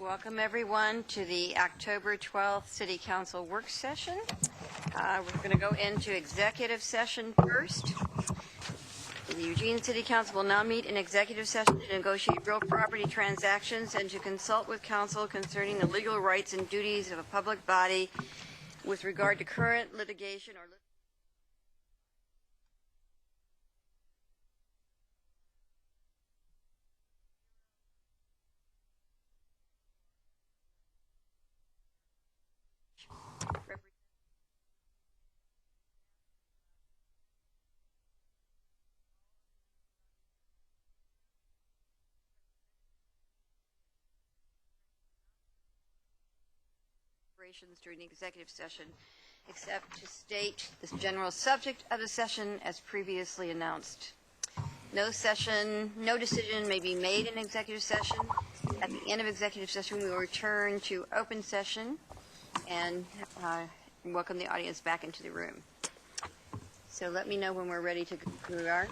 Welcome, everyone, to the October 12th City Council work session. We're going to go into executive session first. The Eugene City Council will now meet in executive session to negotiate real property transactions and to consult with council concerning the legal rights and duties of a public body with regard to current litigation or during the executive session, except to state the general subject of the session as previously announced. No decision may be made in executive session. At the end of executive session, we will return to open session and welcome the audience back into the room. So let me know when we're ready to go. Okay, then.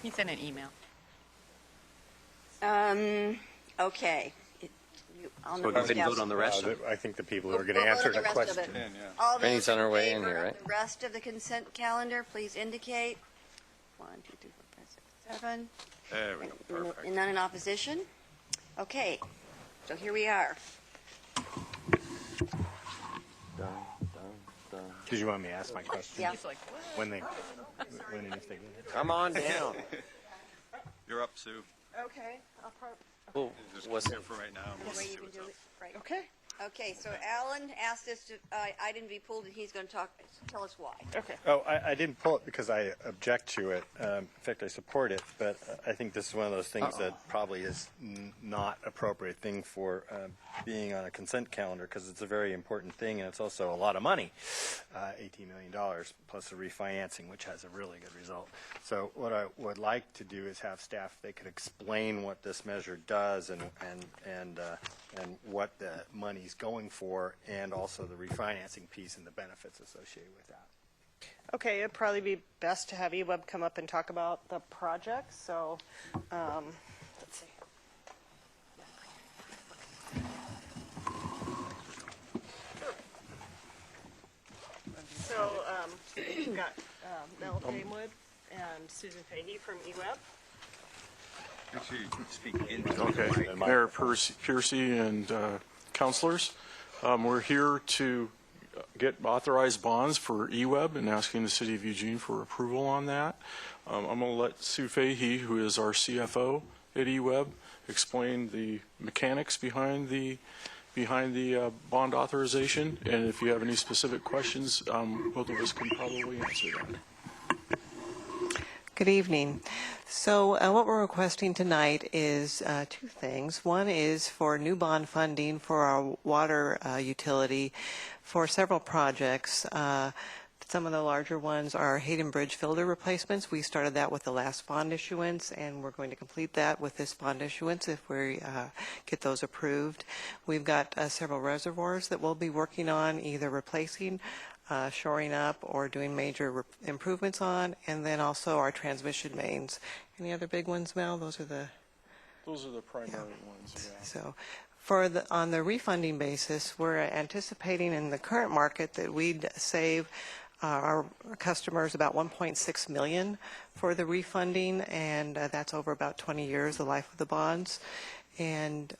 He sent an email. Okay. So go ahead and vote on the rest of it. I think the people who are going to answer the question. All those Randy's on her way in favor here, of right? The rest of the consent calendar, please indicate. 1, 2, 3, 4, 5, 6, 7. There we go. Perfect. And none in opposition? Okay. So here we are. Did you want me to ask my question? Yeah. He's like, what? When and if they get it? Come on down. You're up, Sue. Okay, I'll probably, Well, Just what's here for right now. The way you can do it. Right. okay, Okay, so Alan asked us to, item to be pulled, and he's going to tell us why. okay. Oh, I didn't pull it because I object to it. In fact, I support it, but I think this is one of those things that probably is not appropriate thing for being on a consent calendar because it's a very important thing and it's also a lot of money, $18 million plus a refinancing, which has a really good result. So what I would like to do is have staff, they could explain what this measure does and what the money's going for, and also the refinancing piece and the benefits associated with that. Okay, it'd probably be best to have eWeb come up and talk about the project, so, let's see. So, we've got Mel Damewood and Susan Fahey from eWeb. Make sure you speak into Okay, Mayor Piercy and councilors, we're here to get authorized bonds for eWeb and asking the City of Eugene for approval on that. I'm going to let Sue Fahey, who is our CFO at eWeb, explain the mechanics behind the bond authorization, and if you have any specific questions, both of us can probably answer that. Good evening. So what we're requesting tonight is two things. One is for new bond funding for our water utility for several projects. Some of the larger ones are Hayden Bridge filter replacements. We started that with the last bond issuance, and we're going to complete that with this bond issuance if we get those approved. We've got several reservoirs that we'll be working on, either replacing, shoring up, or doing major improvements on, and then also our transmission mains. Any other big ones, Mel? Those are the primary ones, yeah. So on the refunding basis, we're anticipating in the current market that we'd save our customers about $1.6 million for the refunding, and that's over about 20 years, the life of the bonds. And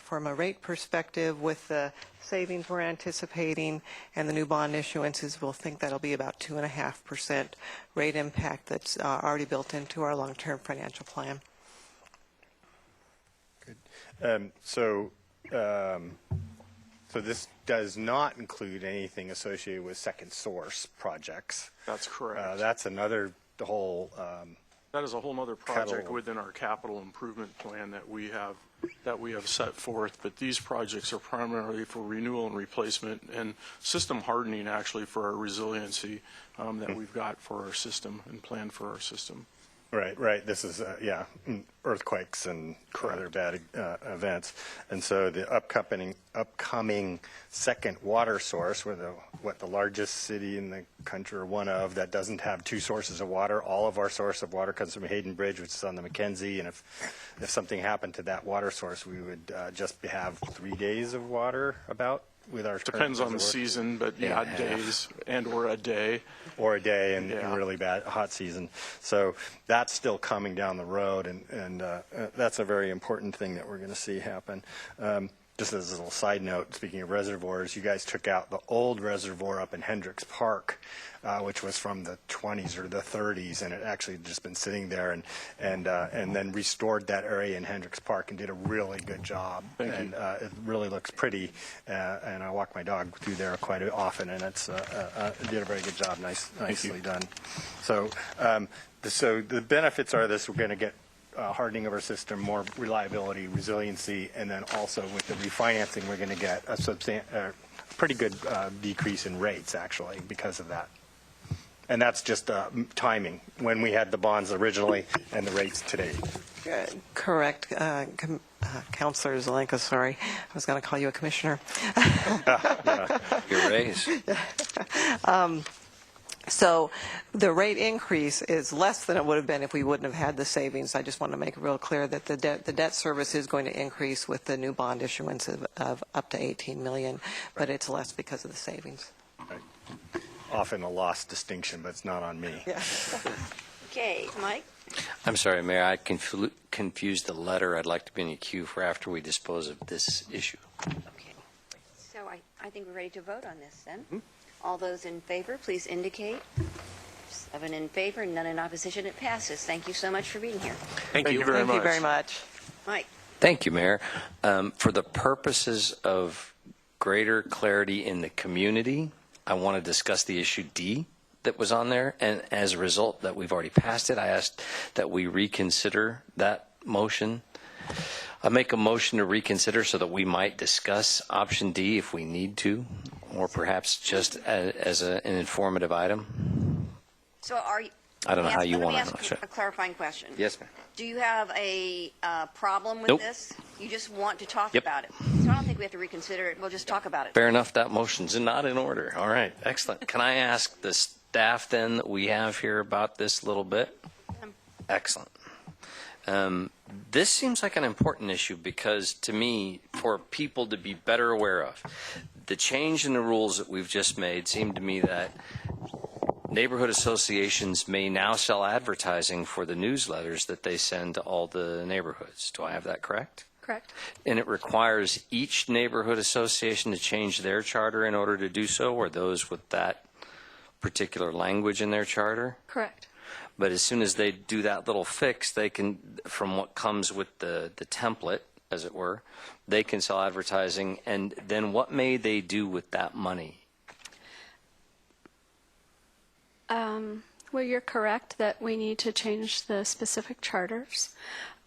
from a rate perspective, with the savings we're anticipating and the new bond issuances, we'll think that'll be about 2.5% rate impact that's already built into our long-term financial plan. So this does not include anything associated with second source projects. That's correct. That's another whole. That is a whole other project Capital. within our capital improvement plan that we have set forth. But these projects are primarily for renewal and replacement and system hardening, actually, for our resiliency that we've got for our system and planned for our system. Right. This is, earthquakes and other bad events. And so the upcoming second water source, we're the largest city in the country, or one of, that doesn't have two sources of water. All of our source of water comes from Hayden Bridge, which is on the Mackenzie. And if something happened to that water source, we would just have 3 days of water about. With our Depends on the season, but days and or a day. Or a day in really bad hot season. So that's still coming down the road, and that's a very important thing that we're going to see happen. Just as a little side note, speaking of reservoirs, you guys took out the old reservoir up in Hendricks Park, which was from the 20s or the 30s, and it actually just been sitting there, and then restored that area in Hendricks Park and did a really good job. Thank you. It really looks pretty, and I walk my dog through there quite often, and it did a very good job. Nicely done. So the benefits are this: we're going to get hardening of our system, more reliability, resiliency, and then also with the refinancing, we're going to get a pretty good decrease in rates, actually, because of that. And that's just timing, when we had the bonds originally and the rates today. Correct. Councilor Zelenka, sorry. I was going to call you a commissioner. Your raise. So the rate increase is less than it would have been if we wouldn't have had the savings. I just want to make it real clear that the debt service is going to increase with the new bond issuance of up to $18 million, but it's less because of the savings. Right. Often a lost distinction, but it's not on me. Yeah. Okay, Mike? I'm sorry, Mayor, I confused the letter. I'd like to be in the queue for after we dispose of this issue. Okay. So I think we're ready to vote on this then. All those in favor, please indicate. 7 in favor, none in opposition. It passes. Thank you so much for being here. Thank you very much. Thank you very much. Mike? Thank you, Mayor. For the purposes of greater clarity in the community, I want to discuss the issue D that was on there. And as a result that we've already passed it, I asked that we reconsider that motion. I make a motion to reconsider so that we might discuss option D if we need to, or perhaps just as an informative item. So are you... I don't know how you want Let to. me ask a clarifying question. Yes, ma'am. Do you have a problem with Nope. this? You just want to talk Yep. about it. So I don't think we have to reconsider it. We'll just talk about it. Fair enough. That motion's not in order. All right. Excellent. Can I ask the staff then that we have here about this a little bit? Excellent. This seems like an important issue because, to me, for people to be better aware of, the change in the rules that we've just made seem to me that neighborhood associations may now sell advertising for the newsletters that they send to all the neighborhoods. Do I have that correct? Correct. And it requires each neighborhood association to change their charter in order to do so, or those with that particular language in their charter? Correct. But as soon as they do that little fix, they can, from what comes with the template, as it were, they can sell advertising. And then what may they do with that money? Well, you're correct that we need to change the specific charters.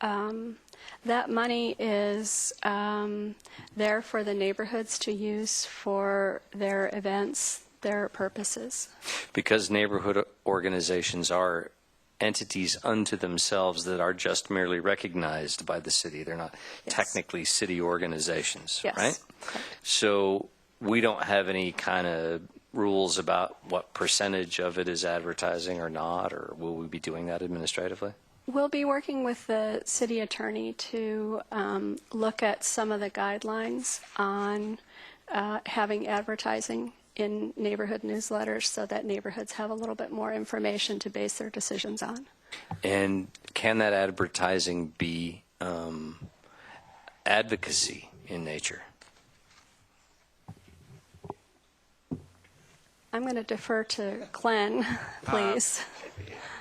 That money is there for the neighborhoods to use for their events, their purposes. Because neighborhood organizations are entities unto themselves that are just merely recognized by the city. They're not technically city organizations, Yes. right? Correct. So we don't have any kind of rules about what percentage of it is advertising or not, or will we be doing that administratively? We'll be working with the city attorney to look at some of the guidelines on having advertising in neighborhood newsletters so that neighborhoods have a little bit more information to base their decisions on. And can that advertising be advocacy in nature? I'm going to defer to Glenn, please.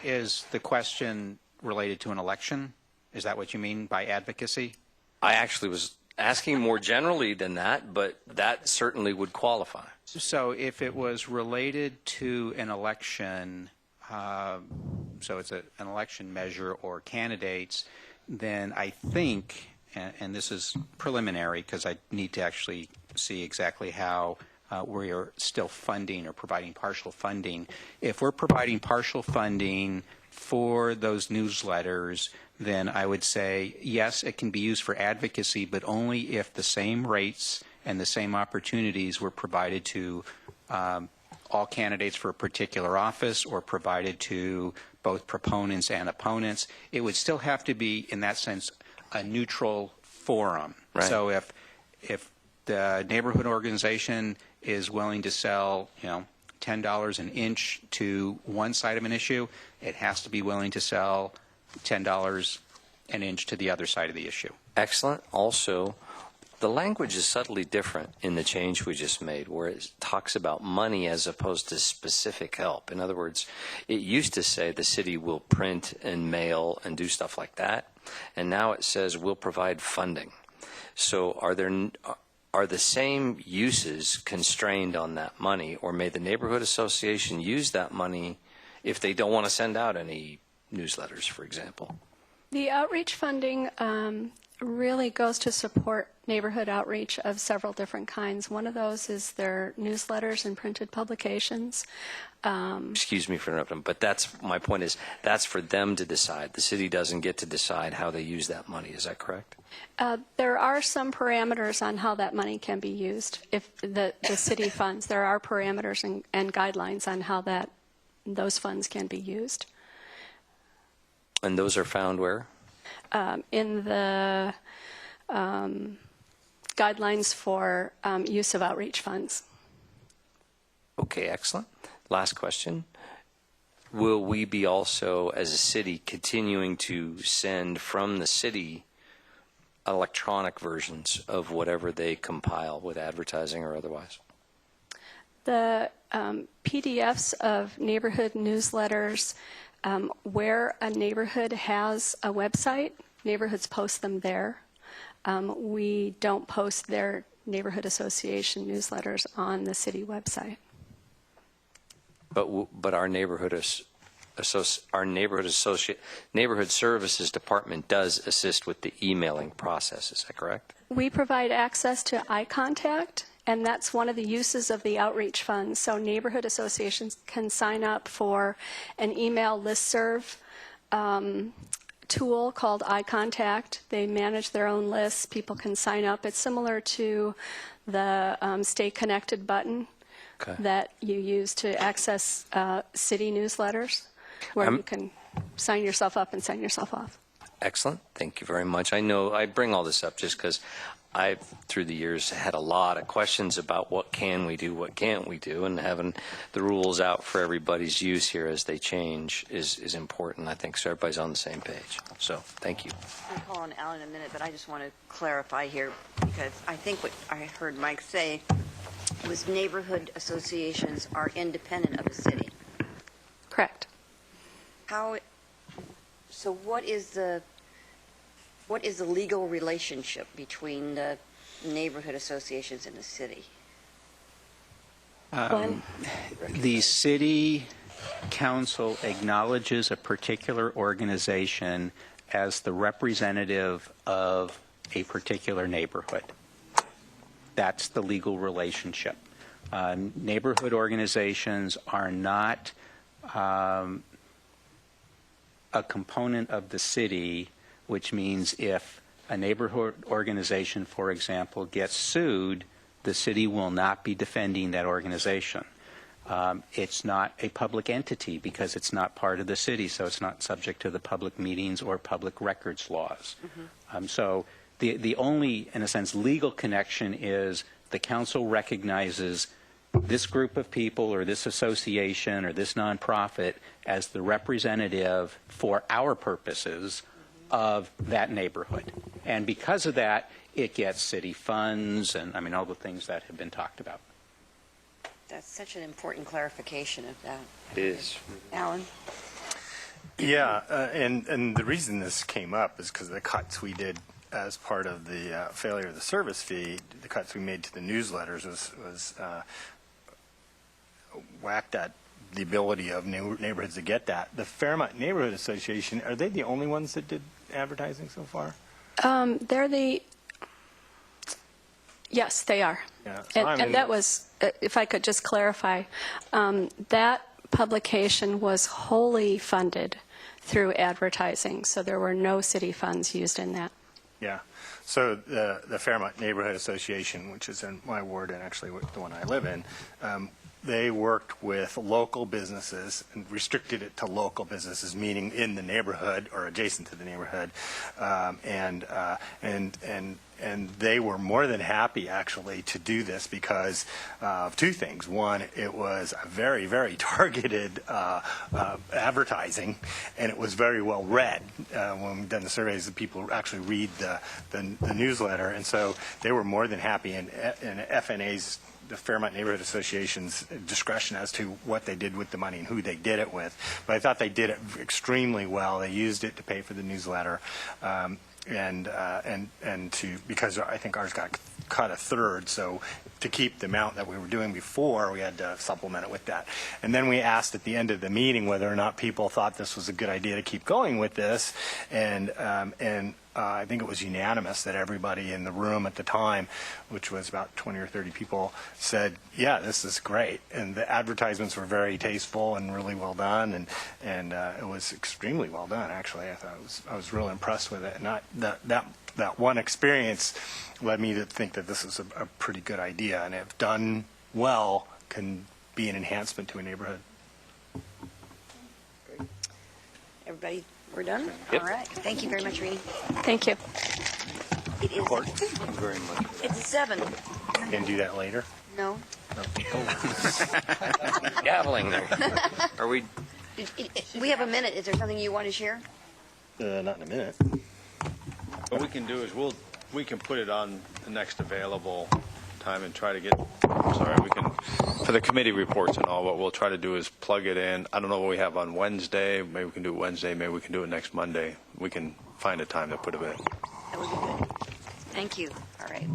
Is the question related to an election? Is that what you mean by advocacy? I actually was asking more generally than that, but that certainly would qualify. So if it was related to an election, so it's an election measure or candidates, then I think, and this is preliminary because I need to actually see exactly how we are still funding or providing partial funding. If we're providing partial funding for those newsletters, then I would say, yes, it can be used for advocacy, but only if the same rates and the same opportunities were provided to all candidates for a particular office or provided to both proponents and opponents. It would still have to be, in that sense, a neutral forum. Right. So if the neighborhood organization is willing to sell, $10 an inch to one side of an issue, it has to be willing to sell $10 an inch to the other side of the issue. Excellent. Also, the language is subtly different in the change we just made, where it talks about money as opposed to specific help. In other words, it used to say the city will print and mail and do stuff like that, and now it says we'll provide funding. So are the same uses constrained on that money, or may the neighborhood association use that money if they don't want to send out any newsletters, for example? The outreach funding really goes to support neighborhood outreach of several different kinds. One of those is their newsletters and printed publications. Excuse me for interrupting, but my point is that's for them to decide. The city doesn't get to decide how they use that money. Is that correct? There are some parameters on how that money can be used. If the city funds, there are parameters and guidelines on how those funds can be used. And those are found where? In the guidelines for use of outreach funds. Okay, excellent. Last question. Will we be also, as a city, continuing to send from the city electronic versions of whatever they compile with advertising or otherwise? The PDFs of neighborhood newsletters, where a neighborhood has a website, neighborhoods post them there. We don't post their neighborhood association newsletters on the city website. But our neighborhood services department does assist with the emailing process. Is that correct? We provide access to iContact, and that's one of the uses of the outreach funds. So neighborhood associations can sign up for an email listserv tool called iContact. They manage their own lists. People can sign up. It's similar to the Stay Connected button that you use to access city newsletters, where you can sign yourself up and sign yourself off. Excellent. Thank you very much. I know I bring all this up just because I've, through the years, had a lot of questions about what can we do, what can't we do, and having the rules out for everybody's use here as they change is important, I think, so everybody's on the same page. So, thank you. I'll call on Alan in a minute, but I just want to clarify here, because I think what I heard Mike say was neighborhood associations are independent of the city. Correct. So what is the legal relationship between the neighborhood associations and the city? The city council acknowledges a particular organization as the representative of a particular neighborhood. That's the legal relationship. Neighborhood organizations are not a component of the city, which means if a neighborhood organization, for example, gets sued, the city will not be defending that organization. It's not a public entity because it's not part of the city, so it's not subject to the public meetings or public records laws. So the only, in a sense, legal connection is the council recognizes this group of people or this association or this nonprofit as the representative for our purposes of that neighborhood. And because of that, it gets city funds and, I mean, all the things that have been talked about. That's such an important clarification of that. It is. Alan? Yeah, and the reason this came up is because the cuts we did as part of the failure of the service fee, the cuts we made to the newsletters was whacked at the ability of neighborhoods to get that. The Fairmont Neighborhood Association, are they the only ones that did advertising so far? Yes, they are. Yeah, so And that was, if I could just clarify, that publication was wholly funded through advertising, so there were no city funds used in that. Yeah. So the Fairmont Neighborhood Association, which is in my ward and actually the one I live in, they worked with local businesses and restricted it to local businesses, meaning in the neighborhood or adjacent to the neighborhood, and they were more than happy actually to do this because of two things. One, it was a very, very targeted advertising, and it was very well read. When we've done the surveys, the people actually read the newsletter, and so they were more than happy. And FNA's, the Fairmont Neighborhood Association's discretion as to what they did with the money and who they did it with. But I thought they did it extremely well. They used it to pay for the newsletter, and to, because I think ours got cut a third, so to keep the amount that we were doing before, we had to supplement it with that. And then we asked at the end of the meeting whether or not people thought this was a good idea to keep going with this, and I think it was unanimous that everybody in the room at the time, which was about 20 or 30 people, said, yeah, this is great. And the advertisements were very tasteful and really well done, and it was extremely well done, actually. I was really impressed with it. And that one experience led me to think that this is a pretty good idea, and if done well, can be an enhancement to a neighborhood. Everybody, we're done? Yep. All right. Thank you very much, Rini. Thank you. It is, Thank you very much. it's 7. Can do that later. No? Gaveling there. Are we? We have a minute. Is there something you want to share? Not in a minute. What we can do is we can put it on the next available time and try to get, we can, for the committee reports and all, what we'll try to do is plug it in. I don't know what we have on Wednesday. Maybe we can do it Wednesday. Maybe we can do it next Monday. We can find a time to put it in. That would be good. Thank you. All right.